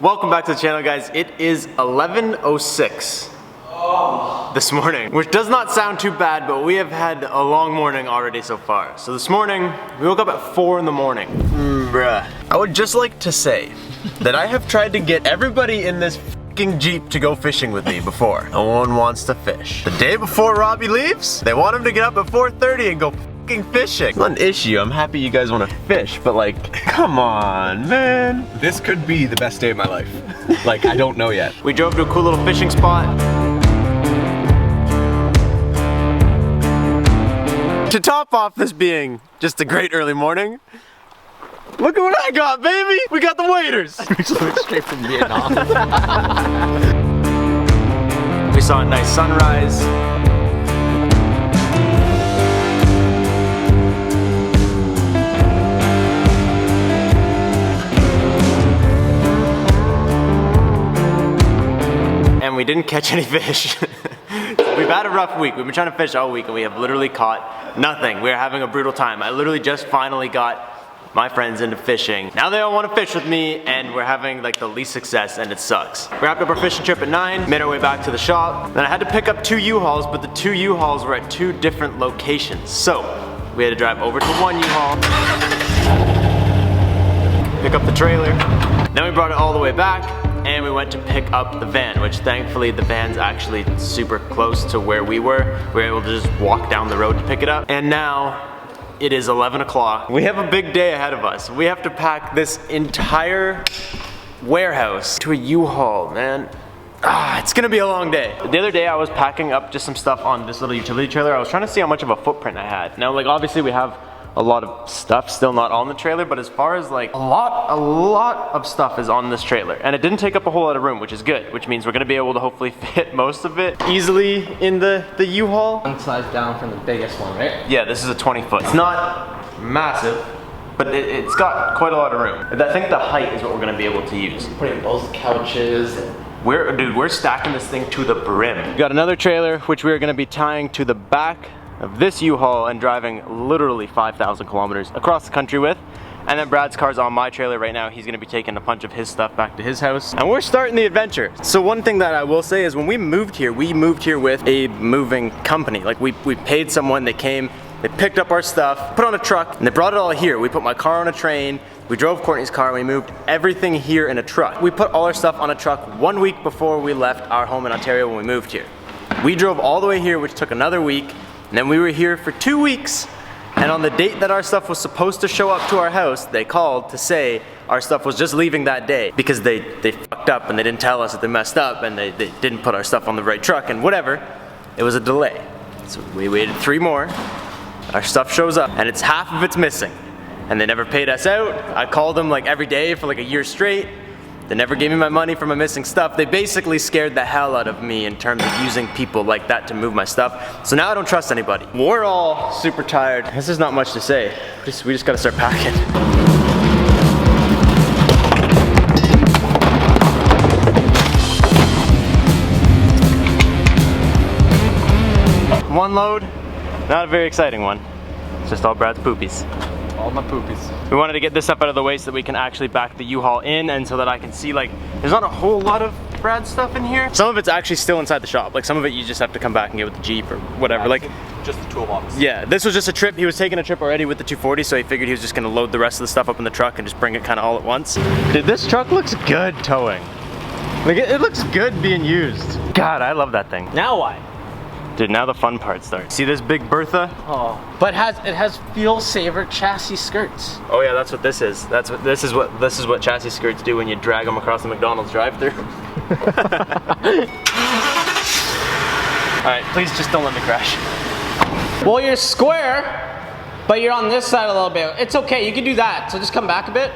Welcome back to the channel, guys. It is 11:06 this morning, which does not sound too bad, but we have had a long morning already so far. So this morning, we woke up at 4 in the morning. Bruh. I would just like to say that I have tried to get everybody in this fucking Jeep to go fishing with me before. No one wants to fish. The day before Robbie leaves, they want him to get up at 4:30 and go fishing. It's not an issue. I'm happy you guys want to fish, but like, come on, man. This could be the best day of my life. Like, I don't know yet. We drove to a cool little fishing spot. To top off this being just a great early morning, look at what I got, baby! We got the waders! Straight from Vietnam. We saw a nice sunrise. And we didn't catch any fish. We've had a rough week. We've been trying to fish all week and we have literally caught nothing. We're having a brutal time. I literally just finally got my friends into fishing. Now they all want to fish with me and we're having like the least success and it sucks. We wrapped up our fishing trip at 9, made our way back to the shop. Then I had to pick up 2 U-Hauls, but the 2 U-Hauls were at 2 different locations. So we had to drive over to 1 U-Haul, pick up the trailer. Then we brought it all the way back. And we went to pick up the van, which thankfully the van's actually super close to where we were. We were able to just walk down the road to pick it up. And now it is 11 o'clock. We have a big day ahead of us. We have to pack this entire warehouse to a U-Haul, man. It's gonna be a long day. The other day I was packing up just some stuff on this little utility trailer. I was trying to see how much of a footprint I had. Now, like, obviously we have a lot of stuff still not on the trailer, but as far as like a lot of stuff is on this trailer, and it didn't take up a whole lot of room, which is good, which means we're gonna be able to hopefully fit most of it easily in the U-Haul. One size down from the biggest one, right? Yeah, this is a 20 foot. It's not massive, but it's got quite a lot of room. I think the height is what we're gonna be able to use. Putting both couches. We're stacking this thing to the brim. We got another trailer, which we're gonna be tying to the back of this U-Haul and driving literally 5,000 kilometers across the country with. And then Brad's car's on my trailer right now. He's gonna be taking a bunch of his stuff back to his house. And we're starting the adventure. So one thing that I will say is when we moved here with a moving company. Like we paid someone, they came, they picked up our stuff, put on a truck, and they brought it all here. We put my car on a train, we drove Courtney's car, and we moved everything here in a truck. We put all our stuff on a truck 1 week before we left our home in Ontario when we moved here. We drove all the way here, which took another week. And then we were here for 2 weeks, and on the date that our stuff was supposed to show up to our house, they called to say our stuff was just leaving that day because they fucked up and they didn't tell us that they messed up and they didn't put our stuff on the right truck and whatever. It was a delay. So we waited 3 more, our stuff shows up and it's half of it's missing. And they never paid us out. I called them like every day for like a year straight. They never gave me my money for my missing stuff. They basically scared the hell out of me in terms of using people like that to move my stuff. So now I don't trust anybody. We're all super tired. This is not much to say. We just gotta start packing. One load, not a very exciting one. It's just all Brad's poopies. All my poopies. We wanted to get this up out of the way so that we can actually back the U-Haul in and so that I can see, like, there's not a whole lot of Brad's stuff in here. Some of it's actually still inside the shop. Like, some of it you just have to come back and get with the Jeep or whatever. Like, just the toolbox. Yeah, this was just a trip. He was taking a trip already with the 240, so he figured he was just gonna load the rest of the stuff up in the truck and just bring it kind of all at once. Dude, this truck looks good towing. Like, it looks good being used. God, I love that thing. Now what? Dude, now the fun part starts. See this big Bertha? Oh, but it has fuel saver chassis skirts. Oh yeah, that's what this is. This is what chassis skirts do when you drag them across the McDonald's drive-thru. All right, please just don't let me crash. Well, you're square, but you're on this side a little bit. It's okay, you can do that. So just come back a bit.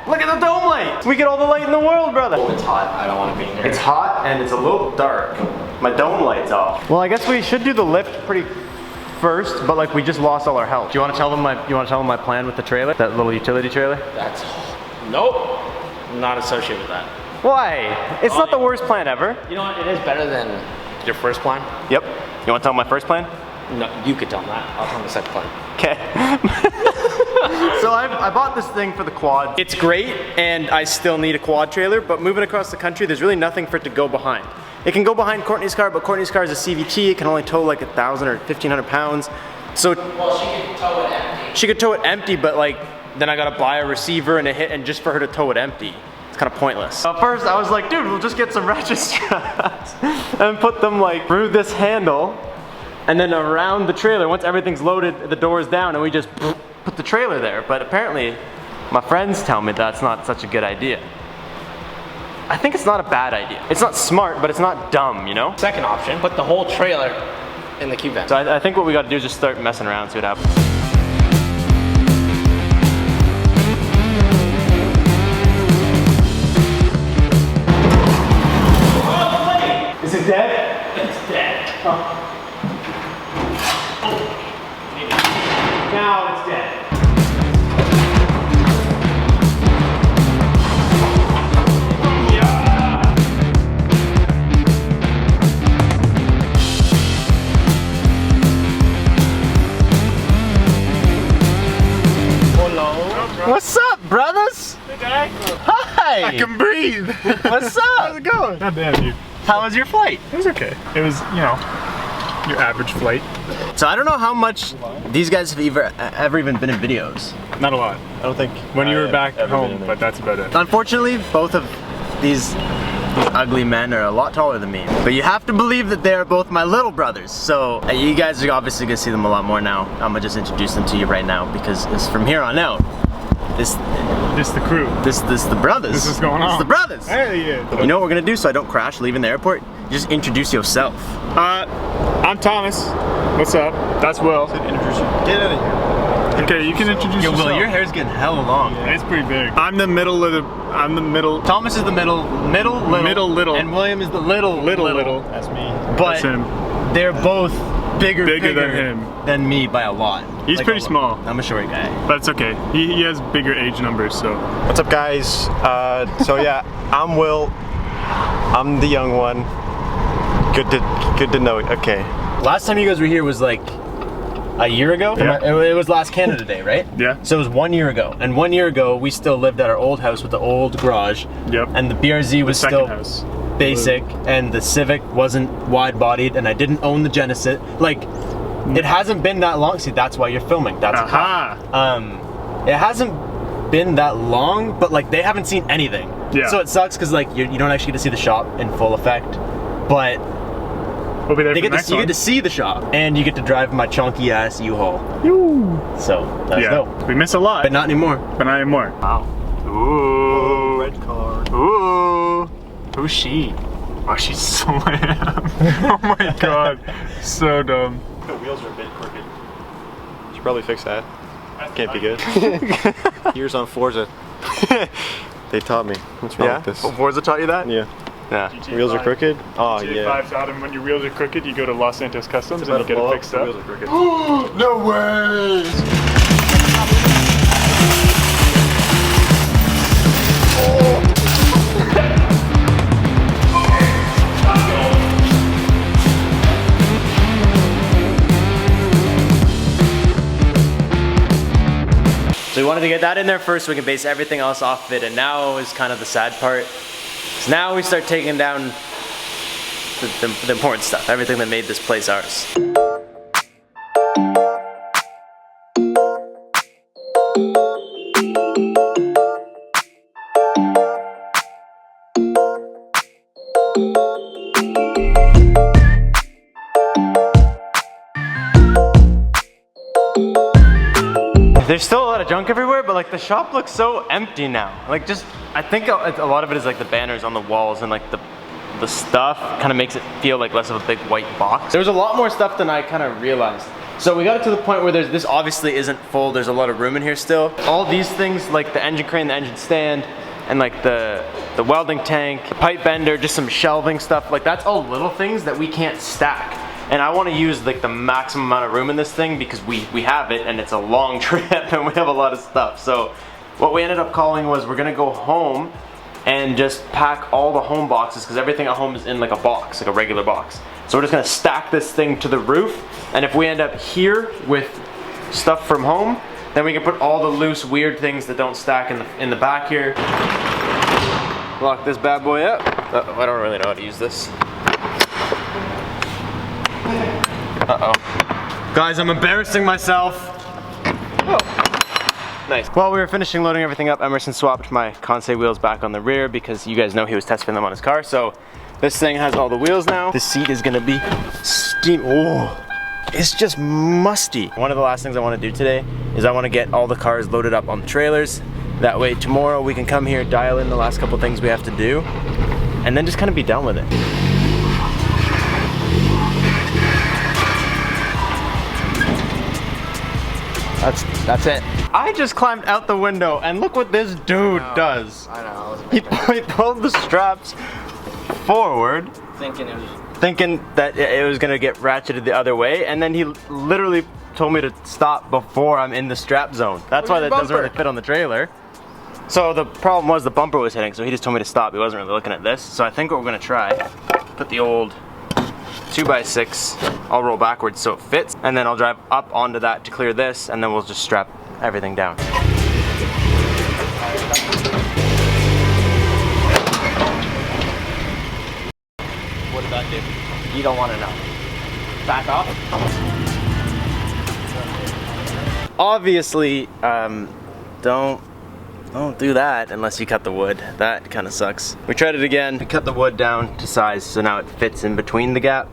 Look at the dome light. We get all the light in the world, brother. Oh, it's hot. I don't want to be in here. It's hot and it's a little dark. My dome light's off. Well, I guess we should do the lift pretty first, but like we just lost all our help. Do you want to tell them my plan with the trailer? That little utility trailer? Nope. I'm not associated with that. Why? It's not the worst plan ever. You know what? It is better than your first plan. Yep. You want to tell them my first plan? No, you could tell them that. I'll tell them the second plan. Okay. So So I bought this thing for the quad. It's great, and I still need a quad trailer, but moving across the country, there's really nothing for it to go behind. It can go behind Courtney's car, but Courtney's car is a CVT. It can only tow like 1,000 or 1,500 pounds. So Well, she could tow it empty. she could tow it empty, but like, then I gotta buy a receiver and a hit, and just for her to tow it empty. It's kind of pointless. At first, I was like, dude, we'll just get some ratchet straps and put them like through this handle and then around the trailer. Once everything's loaded, the door's down, and we just put the trailer there. But apparently, my friends tell me that's not such a good idea. I think it's not a bad idea. It's not smart, but it's not dumb, you know? Second option, put the whole trailer in the Q van. So I think what we gotta do is just start messing around, see what happens. Is it dead? It's dead. Oh. Now it's dead. What's up, brothers? Hey, guy. Hi! I can breathe. What's up? How's it going? Not bad, dude. How was your flight? It was okay. It was, you know, your average flight. So I don't know how much these guys have ever even been in videos. Not a lot. I don't think When you I were have back ever been in home, there. but that's about it. Unfortunately, both of these ugly men are a lot taller than me. But you have to believe that they are both my little brothers. So you guys are obviously gonna see them a lot more now. I'm gonna just introduce them to you right now because it's from here on out. This Just the crew. the brothers. This is going This on. is the brothers. Hey, yeah. You know what we're gonna do so I don't crash leaving the airport? You just introduce yourself. I'm Thomas. What's up? That's Will. Introduce you. Get out of here. Okay, you can introduce Yo, yourself. Will, your hair's getting hella long. It's pretty big. I'm the middle of the. I'm the middle. Thomas is the middle, Little. and William is the little. That's me. But That's him. they're both bigger than him. than me by a lot. He's Like, pretty small, I'm a short guy. but it's okay. He has bigger age numbers, so. What's up, guys? So yeah, I'm Will. I'm the young one. Good to know. Okay. Last time you guys were here was like a year ago. Yeah. It was last Canada Day, right? Yeah. So it was 1 year ago, and 1 year ago we still lived at our old house with the old garage. Yep. And the BRZ was Second still house. basic, and the Civic wasn't wide-bodied, and I didn't own the Genesis. Like, it hasn't been that long. See, that's why you're filming. That's Aha. it hasn't been that long, but like they haven't seen anything. Yeah. So it sucks because like you don't actually get to see the shop in full effect, but We'll be there they for get the to next see, you one. get to see the shop, and you get to drive my chunky ass U-Haul. So that's Yeah. dope. We miss a lot, But not anymore. but not anymore. Wow. Ooh. Red car. Ooh. Who's she? Oh, she's slam. Oh my god. So dumb. The wheels are a bit crooked. Should probably fix that. Can't be good. Years on Forza. They taught me. What's wrong with this? Forza taught you that? Yeah. Yeah. Wheels are crooked? Oh, GTA yeah. 5's out, and when your wheels are crooked, you go to Los Santos Customs and you About to get blow it up, fixed the up. wheels are crooked. No way! So we wanted to get that in there first so we can base everything else off of it, and now is kind of the sad part. So now we start taking down the important stuff, everything that made this place ours. There's still a lot of junk everywhere, but like the shop looks so empty now. Like just, I think a lot of it is like the banners on the walls and like the stuff kind of makes it feel like less of a big white box. There was a lot more stuff than I kind of realized. So we got it to the point where this obviously isn't full. There's a lot of room in here still. All these things like the engine crane, the engine stand, and like the welding tank, the pipe bender, just some shelving stuff. Like that's all little things that we can't stack. And I want to use like the maximum amount of room in this thing because we have it and it's a long trip and we have a lot of stuff. So what we ended up calling was we're gonna go home and just pack all the home boxes because everything at home is in like a box, like a regular box. So we're just gonna stack this thing to the roof, and if we end up here with stuff from home, Then we can put all the loose, weird things that don't stack in the back here. Lock this bad boy up. I don't really know how to use this. Uh-oh. Guys, I'm embarrassing myself. Oh. Nice. While we were finishing loading everything up, Emerson swapped my Conseil wheels back on the rear because you guys know he was testing them on his car. So this thing has all the wheels now. The seat is gonna be steam. Oh, it's just musty. One of the last things I want to do today is I want to get all the cars loaded up on the trailers. That way tomorrow we can come here, dial in the last couple things we have to do, and then just kind of be done with it. That's it. I just climbed out the window and look what this dude does. I know. He pulled the straps forward, thinking that it was gonna get ratcheted the other way, and then he literally told me to stop before I'm in the strap zone. That's why that doesn't really fit on the trailer. So the problem was the bumper was hitting, so he just told me to stop. He wasn't really looking at this. So I think what we're gonna try, put the old 2x6, I'll roll backwards so it fits, and then I'll drive up onto that to clear this, and then we'll just strap everything down. What did that do? You don't want to know. Back off. Obviously, don't do that unless you cut the wood. That kind of sucks. We tried it again. We cut the wood down to size so now it fits in between the gap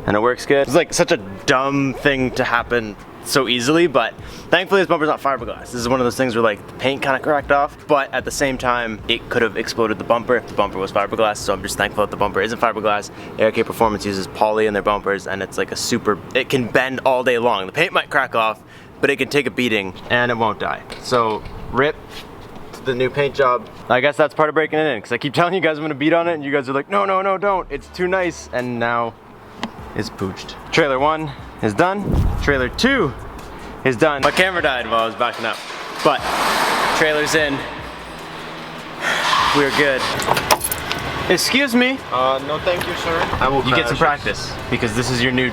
and it works good. It's like such a dumb thing to happen so easily, but thankfully this bumper's not fiberglass. This is one of those things where like the paint kind of cracked off, but at the same time it could have exploded the bumper if the bumper was fiberglass, so I'm just thankful that the bumper isn't fiberglass. ARK Performance uses poly in their bumpers and it's like it can bend all day long. The paint might crack off, but it can take a beating and it won't die. So rip to the new paint job. I guess that's part of breaking it in, because I keep telling you guys I'm gonna beat on it and you guys are like, no, don't, it's too nice, and now it's pooched. Trailer 1 is done. Trailer 2 is done. My camera died while I was backing up, but trailer's in. We're good. Excuse me. No thank you, sir. I will You get some practice, because this is your new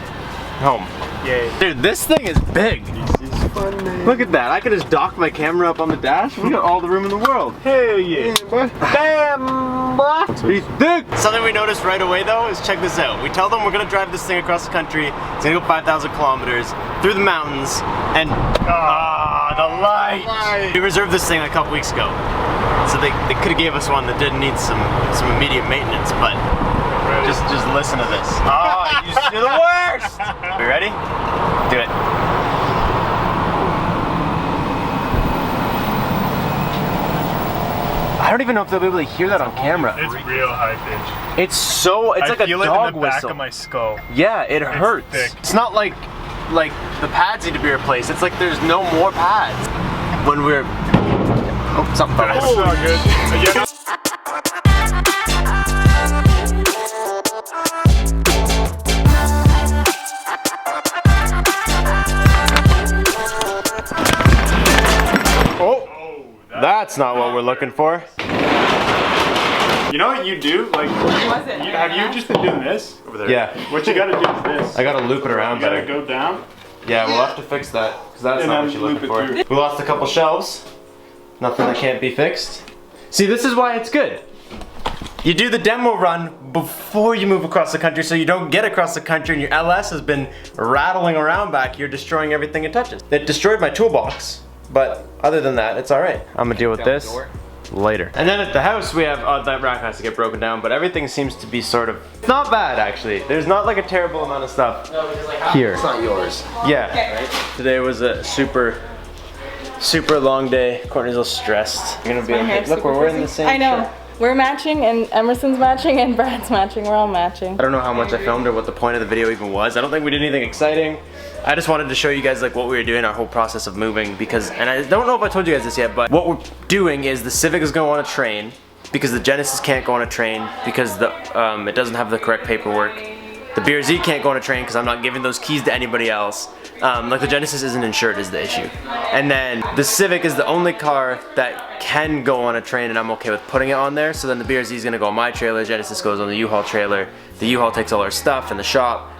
home. Yay. Dude, this thing is big. This is fun, man. Look at that. I could just dock my camera up on the dash. We got all the room in the world. Hell yeah. Bam! He's thick! Something we noticed right away though is, check this out. We tell them we're gonna drive this thing across the country. It's gonna go 5,000 kilometers through the mountains, and the light! We reserved this thing a couple weeks ago, so they could have gave us one that didn't need some immediate maintenance, but just listen to this. Oh, you're the worst! We ready? Do it. I don't even know if they'll be able to hear that on camera. It's real high pitch. It's like a dog whistle. I feel it in the back of my skull. Yeah, it hurts. Thick. It's not like the pads need to be replaced. It's like there's no more pads. When we're... Oh, something fell. That's not good. Again. That's not what we're looking for. You know what you do? Like, have you just been doing this over there? Yeah. What you gotta do is this. I gotta loop it around better. You gotta go down. Yeah, we'll have to fix that, because that's And not then what you're looking loop for. it through. We lost a couple shelves. Nothing that can't be fixed. See, this is why it's good. You do the demo run before you move across the country, so you don't get across the country and your LS has been rattling around back here, destroying everything it touches. It destroyed my toolbox, but other than that, it's all right. I'm gonna deal with this later. And then at the house, we have, that rack has to get broken down, but everything seems to be sort of, not bad actually. There's not like a terrible amount of stuff here. It's not yours. Yeah. Right? Today was a super long day. Courtney's a little stressed. You're gonna be okay. Look, we're wearing the same I know. shirt. We're matching, and Emerson's matching, and Brad's matching. We're all matching. I don't know how much I filmed or what the point of the video even was. I don't think we did anything exciting. I just wanted to show you guys like what we were doing, our whole process of moving, because, and I don't know if I told you guys this yet, but what we're doing is the Civic is going on a train because the Genesis can't go on a train because it doesn't have the correct paperwork. The BRZ can't go on a train because I'm not giving those keys to anybody else. Like the Genesis isn't insured is the issue. And then the Civic is the only car that can go on a train, and I'm okay with putting it on there. So then the BRZ is gonna go on my trailer, Genesis goes on the U-Haul trailer. The U-Haul takes all our stuff in the shop,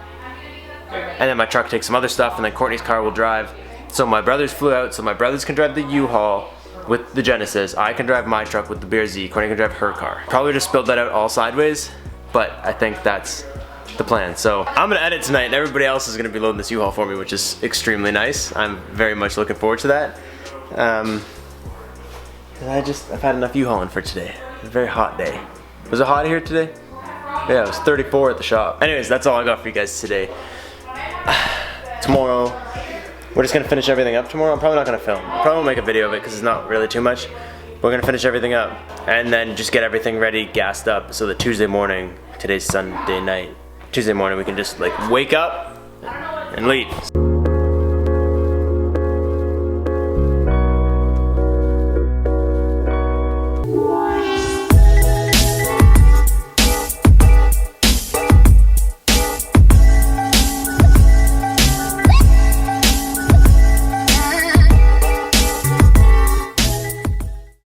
and then my truck takes some other stuff, and then Courtney's car will drive. So my brothers flew out, so my brothers can drive the U-Haul with the Genesis. I can drive my truck with the BRZ. Courtney can drive her car. Probably just build that out all sideways, but I think that's the plan. So I'm gonna edit tonight and everybody else is gonna be loading this U-Haul for me, which is extremely nice. I'm very much looking forward to that. I've had enough U-Hauling for today. It's a very hot day. Was it hot here today? Yeah, it was 34 at the shop. Anyways, that's all I got for you guys today. Tomorrow, we're just gonna finish everything up tomorrow. I'm probably not gonna film. I probably won't make a video of it because it's not really too much. We're gonna finish everything up and then just get everything ready, gassed up, so that Tuesday morning, today's Sunday night, Tuesday morning we can just like wake up and leave.